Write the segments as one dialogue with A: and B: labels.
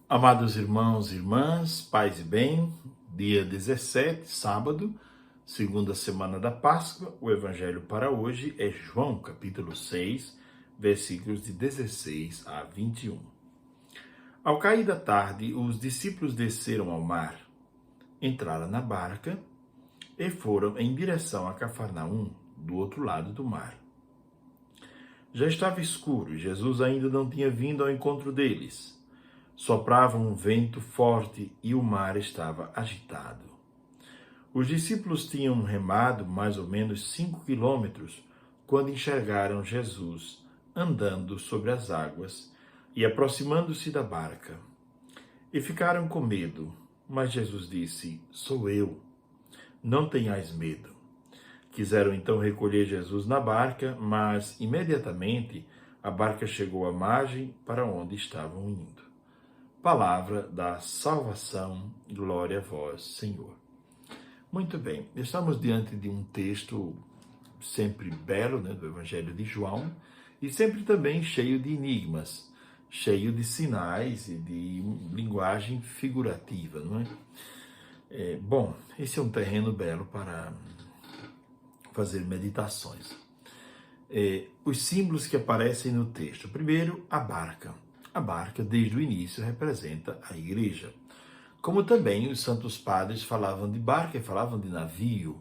A: Amados irmãos e irmãs, paz e bem, dia 17, sábado, segunda semana da Páscoa, o evangelho para hoje é João, capítulo 6, versículos de 16 a 21. Ao cair da tarde, os discípulos desceram ao mar, entraram na barca e foram em direção a Cafarnaum, do outro lado do mar. Já estava escuro e Jesus ainda não tinha vindo ao encontro deles. Soprava um vento forte e o mar estava agitado. Os discípulos tinham remado mais ou menos 5 quilômetros quando enxergaram Jesus andando sobre as águas e aproximando-se da barca. E ficaram com medo, mas Jesus disse: "Sou eu, não tenhais medo." Quiseram então recolher Jesus na barca, mas imediatamente a barca chegou à margem para onde estavam indo. Palavra da salvação, glória a vós, Senhor. Muito bem, estamos diante de um texto sempre belo, do Evangelho de João, e sempre também cheio de enigmas, cheio de sinais e de linguagem figurativa, não é? Bom, esse é um terreno belo para fazer meditações. Os símbolos que aparecem no texto. Primeiro, a barca. A barca, desde o início, representa a igreja. Como também os santos padres falavam de barca e falavam de navio.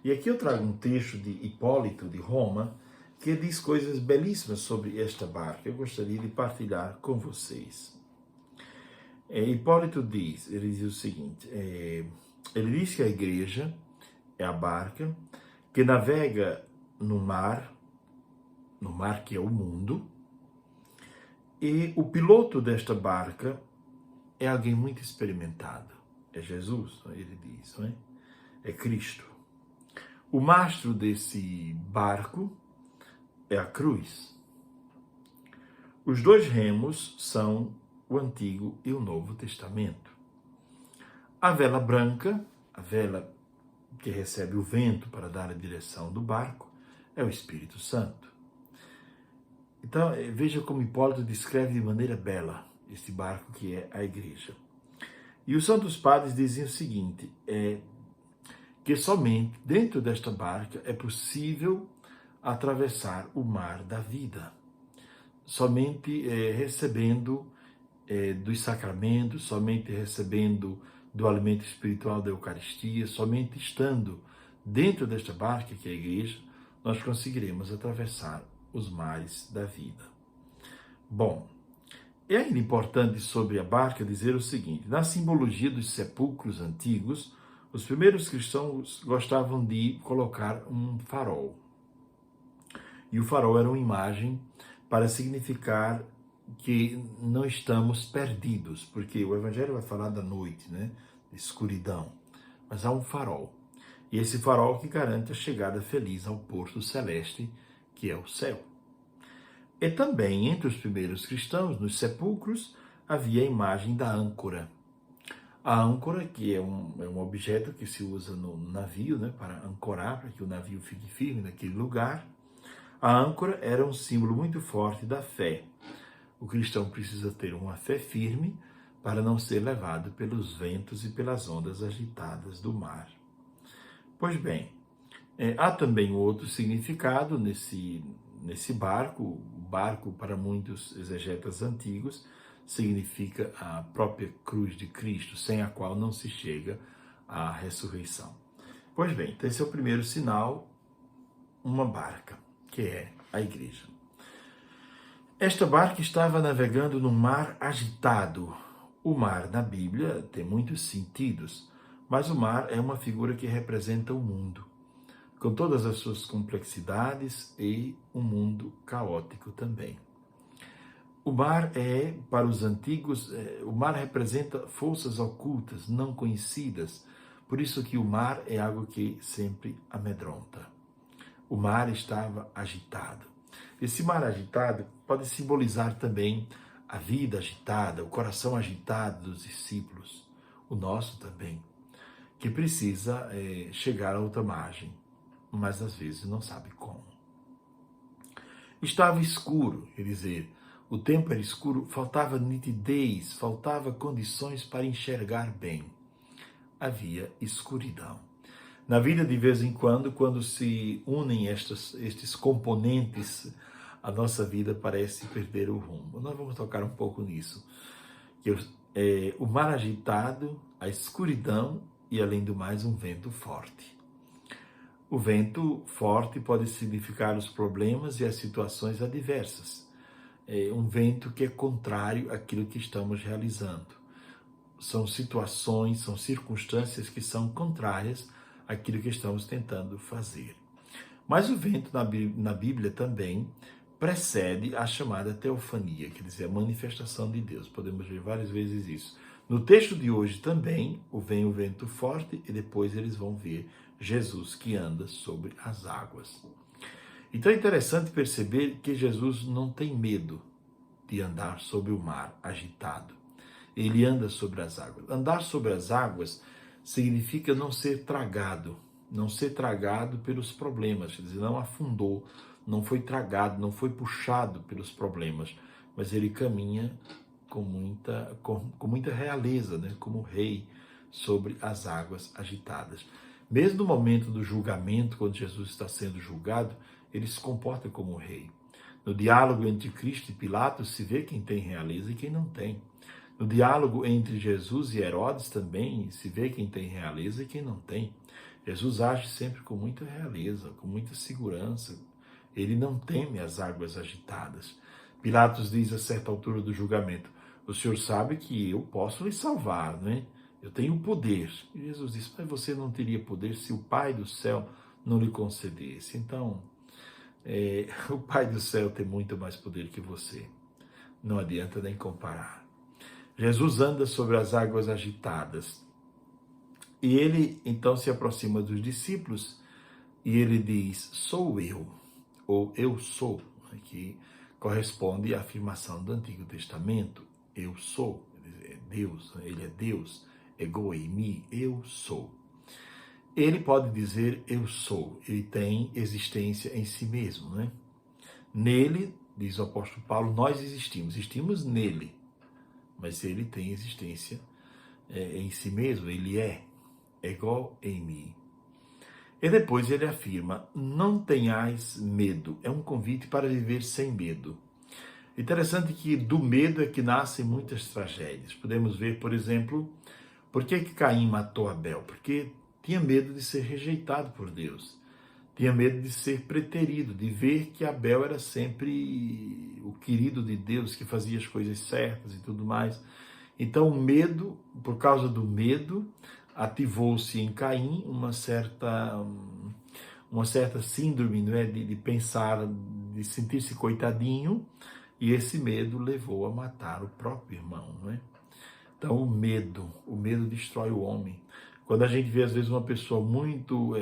A: E aqui eu trago um texto de Hipólito, de Roma, que diz coisas belíssimas sobre esta barca. Eu gostaria de partilhar com vocês. Hipólito diz, ele diz o seguinte, ele diz que a igreja é a barca que navega no mar que é o mundo, e o piloto desta barca é alguém muito experimentado. É Jesus, ele diz, não é? É Cristo. O mastro desse barco é a cruz. Os dois remos são o Antigo e o Novo Testamento. A vela branca, a vela que recebe o vento para dar a direção do barco, é o Espírito Santo. Então, veja como Hipólito descreve de maneira bela esse barco que é a igreja. E os santos padres diziam o seguinte, que somente dentro desta barca é possível atravessar o mar da vida. Somente recebendo dos sacramentos, somente recebendo do alimento espiritual da Eucaristia, somente estando dentro desta barca que é a igreja, nós conseguiremos atravessar os mares da vida. Bom, é ainda importante sobre a barca dizer o seguinte, na simbologia dos sepulcros antigos, os primeiros cristãos gostavam de colocar um farol. E o farol era uma imagem para significar que não estamos perdidos, porque o Evangelho vai falar da noite, de escuridão, mas há um farol. E esse farol que garante a chegada feliz ao porto celeste, que é o céu. E também, entre os primeiros cristãos, nos sepulcros, havia a imagem da âncora. A âncora, que é um objeto que se usa no navio, para ancorar, para que o navio fique firme naquele lugar. A âncora era um símbolo muito forte da fé. O cristão precisa ter uma fé firme para não ser levado pelos ventos e pelas ondas agitadas do mar. Pois bem, há também outro significado nesse barco. O barco, para muitos exegetas antigos, significa a própria cruz de Cristo, sem a qual não se chega à ressurreição. Pois bem, então esse é o primeiro sinal, uma barca, que é a igreja. Esta barca estava navegando num mar agitado. O mar na Bíblia tem muitos sentidos, mas o mar é uma figura que representa o mundo, com todas as suas complexidades e um mundo caótico também. O mar para os antigos, o mar representa forças ocultas, não conhecidas, por isso que o mar é algo que sempre amedronta. O mar estava agitado. Esse mar agitado pode simbolizar também a vida agitada, o coração agitado dos discípulos, o nosso também, que precisa chegar a outra margem, mas às vezes não sabe como. Estava escuro, quer dizer, o tempo era escuro, faltava nitidez, faltava condições para enxergar bem. Havia escuridão. Na vida, de vez em quando se unem estes componentes, a nossa vida parece perder o rumo. Nós vamos tocar um pouco nisso. O mar agitado, a escuridão e, além do mais, um vento forte. O vento forte pode significar os problemas e as situações adversas. É um vento que é contrário àquilo que estamos realizando. São situações, são circunstâncias que são contrárias àquilo que estamos tentando fazer. Mas o vento na Bíblia também precede a chamada teofania, quer dizer, a manifestação de Deus. Podemos ver várias vezes isso. No texto de hoje também vem o vento forte e depois eles vão ver Jesus que anda sobre as águas. Então é interessante perceber que Jesus não tem medo de andar sobre o mar agitado. Ele anda sobre as águas. Andar sobre as águas significa não ser tragado pelos problemas, quer dizer, não afundou, não foi tragado, não foi puxado pelos problemas, mas ele caminha com muita realeza, né? Como rei sobre as águas agitadas. Mesmo no momento do julgamento, quando Jesus está sendo julgado, ele se comporta como rei. No diálogo entre Cristo e Pilatos se vê quem tem realeza e quem não tem. No diálogo entre Jesus e Herodes também se vê quem tem realeza e quem não tem. Jesus age sempre com muita realeza, com muita segurança. Ele não teme as águas agitadas. Pilatos diz a certa altura do julgamento: o senhor sabe que eu posso lhe salvar, né? Eu tenho poder. E Jesus diz: mas você não teria poder se o Pai do céu não lhe concedesse. Então, o Pai do céu tem muito mais poder que você. Não adianta nem comparar. Jesus anda sobre as águas agitadas. E ele então se aproxima dos discípulos e ele diz: sou eu, ou eu sou, que corresponde à afirmação do Antigo Testamento. Eu sou, é Deus, ele é Deus, ego eimi, eu sou. Ele pode dizer eu sou, ele tem existência em si mesmo, né? Nele, diz o apóstolo Paulo, nós existimos nele, mas ele tem existência em si mesmo, ele é ego eimi. E depois ele afirma: não tenhais medo. É um convite para viver sem medo. Interessante que do medo é que nascem muitas tragédias. Podemos ver, por exemplo, por que Caim matou Abel? Porque tinha medo de ser rejeitado por Deus. Tinha medo de ser preterido, de ver que Abel era sempre o querido de Deus, que fazia as coisas certas e tudo mais. Então o medo, por causa do medo, ativou-se em Caim uma certa síndrome, não é? de pensar, de sentir-se coitadinho, e esse medo levou a matar o próprio irmão, não é? Então o medo destrói o homem. Quando a gente vê às vezes uma pessoa muito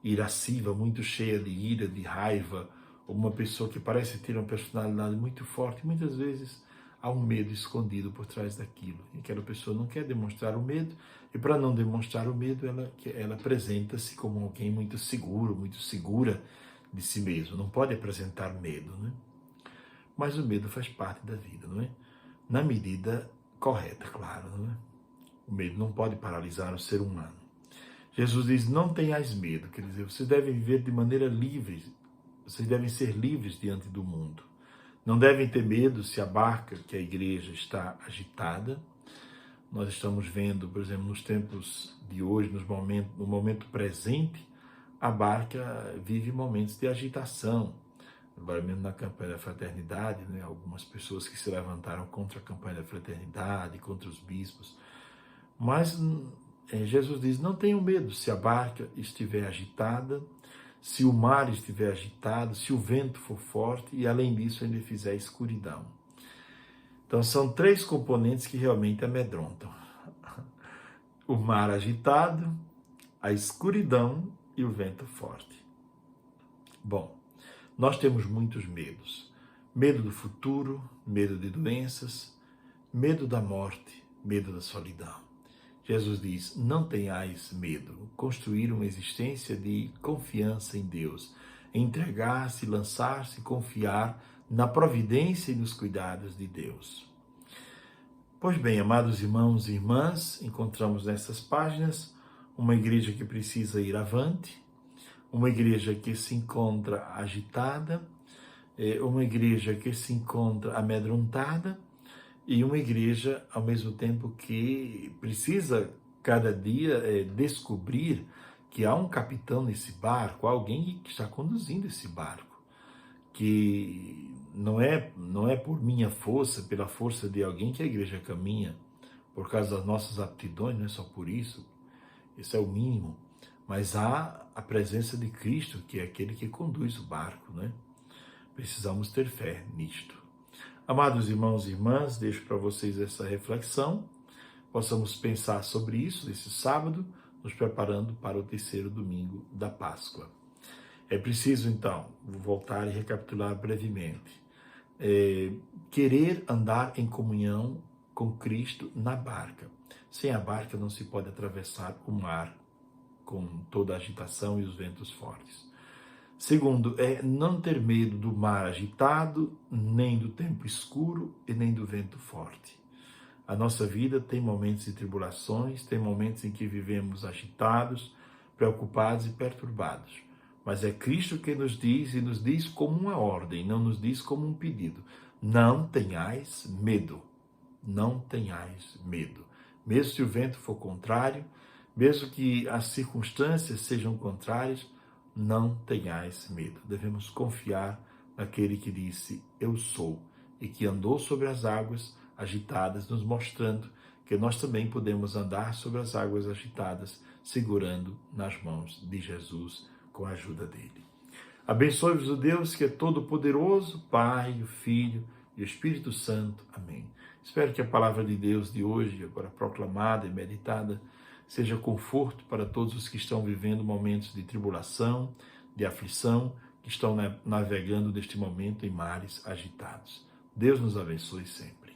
A: irasciva, muito cheia de ira, de raiva, ou uma pessoa que parece ter uma personalidade muito forte, muitas vezes há um medo escondido por trás daquilo. E aquela pessoa não quer demonstrar o medo, e para não demonstrar o medo, ela apresenta-se como alguém muito seguro, muito segura de si mesmo. Não pode apresentar medo, né? Mas o medo faz parte da vida, não é? Na medida correta, claro, não é? O medo não pode paralisar o ser humano. Jesus diz: não tenhais medo, quer dizer, vocês devem viver de maneira livre, vocês devem ser livres diante do mundo. Não devem ter medo se a barca, que é a igreja, está agitada. Nós estamos vendo, por exemplo, nos tempos de hoje, no momento presente, a barca vive momentos de agitação. Agora mesmo na campanha da fraternidade, né, algumas pessoas que se levantaram contra a campanha da fraternidade, contra os bispos. Mas Jesus diz: não tenham medo se a barca estiver agitada, se o mar estiver agitado, se o vento for forte e, além disso, ainda fizer escuridão. Então, são três componentes que realmente amedrontam: o mar agitado, a escuridão e o vento forte. Bom, nós temos muitos medos. Medo do futuro, medo de doenças, medo da morte, medo da solidão. Jesus diz: não tenhais medo. Construir uma existência de confiança em Deus. Entregar-se, lançar-se, confiar na providência e nos cuidados de Deus. Pois bem, amados irmãos e irmãs, encontramos nessas páginas uma igreja que precisa ir avante, uma igreja que se encontra agitada, uma igreja que se encontra amedrontada e uma igreja, ao mesmo tempo, que precisa cada dia descobrir que há um capitão nesse barco, alguém que está conduzindo esse barco, que não é por minha força, pela força de alguém que a igreja caminha, por causa das nossas aptidões, não é só por isso, esse é o mínimo, mas há a presença de Cristo, que é aquele que conduz o barco, né? Precisamos ter fé nisto. Amados irmãos e irmãs, deixo para vocês essa reflexão, possamos pensar sobre isso nesse sábado, nos preparando para o terceiro domingo da Páscoa. É preciso, então, vou voltar e recapitular brevemente, querer andar em comunhão com Cristo na barca. Sem a barca não se pode atravessar o mar com toda a agitação e os ventos fortes. Segundo, não ter medo do mar agitado, nem do tempo escuro e nem do vento forte. A nossa vida tem momentos de tribulações, tem momentos em que vivemos agitados, preocupados e perturbados. Mas é Cristo que nos diz, e nos diz como uma ordem, não nos diz como um pedido. Não tenhais medo. Não tenhais medo. Mesmo se o vento for contrário, mesmo que as circunstâncias sejam contrárias, não tenhais medo. Devemos confiar naquele que disse, eu sou, e que andou sobre as águas agitadas, nos mostrando que nós também podemos andar sobre as águas agitadas, segurando nas mãos de Jesus, com a ajuda dele. Abençoe-vos o Deus que é todo-poderoso, Pai, o Filho e o Espírito Santo. Amém. Espero que a palavra de Deus de hoje, agora proclamada e meditada, seja conforto para todos os que estão vivendo momentos de tribulação, de aflição, que estão navegando neste momento em mares agitados. Deus nos abençoe sempre.